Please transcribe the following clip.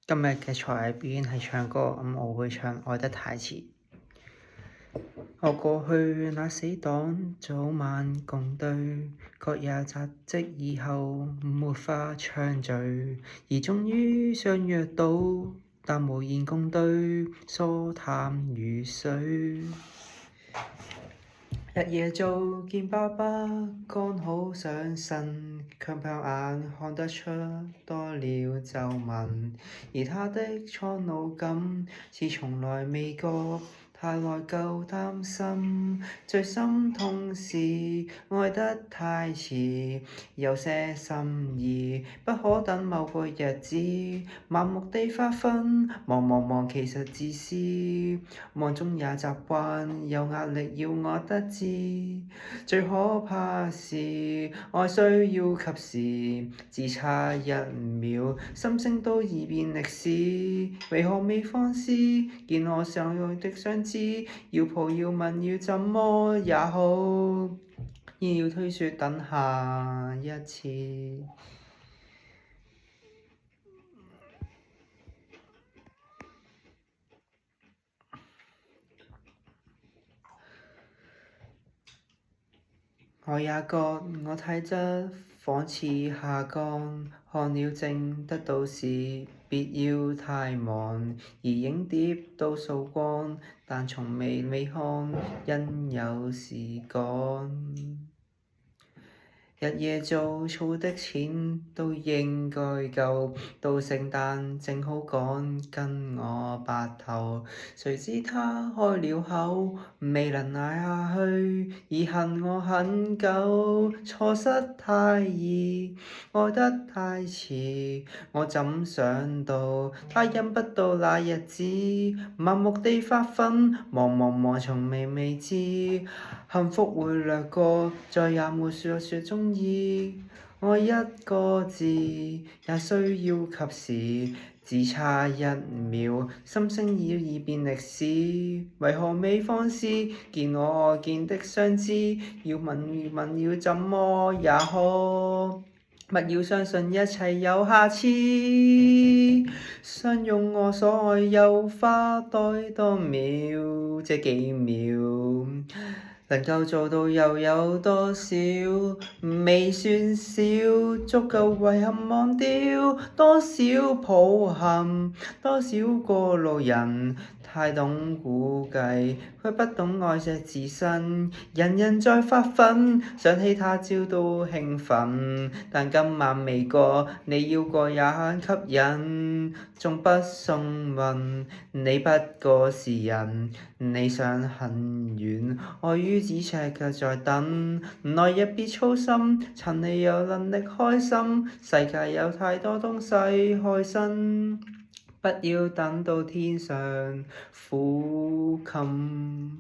今日嘅才藝表演係唱歌，我會唱《愛得太遲》。我過去那死黨，早晚共對，各也扎職以後，沒法暢聚，而終於相約到，但無言共對，疏淡如水。日夜做見爸爸，剛好上身，強拍眼看得出多了皺紋，而他的蒼老感似從來未覺，太內疚擔心，最心痛是愛得太遲，有些心意不可等某個日子，盲目地發奮，忙其實自私，忙中也習慣，有壓力要我得知，最可怕是愛需要及時，只差1秒，心聲都已變歷史，為何未放肆？見我想要的想知，要抱要問要怎麼也好，要推說等下一次。我也覺我體質仿似下降，看了症得到時，別要太忙，而影碟都掃光，但從未看，因有事趕。日夜做儲的錢都應該夠，到聖誕正好趕跟我白頭，誰知他開了口，未能捱下去，而恨我很久，錯失太易，愛得太遲，我怎想到他忍不到那日子，盲目地發奮，忙從未知，幸福會掠過，再也沒說中意，愛一個字也需要及時，只差1秒，心聲已變歷史，為何未放肆？見我愛見的相知，要問要怎麼也好，不要相信一切有瑕疵，相擁我所愛有花待多秒，這幾秒能夠做到又有多少？未算少，足夠遺憾忘掉多少抱憾，多少個路人太懂估計，卻不懂愛惜自身。人在發奮，想起他朝都興奮，但今晚未過，你要過也很吸引。縱不送運，你不過是人，理想很遠，愛於咫尺卻在等。來日別操心，趁你有能力開心，世界有太多東西開心，不要等到天上苦冚。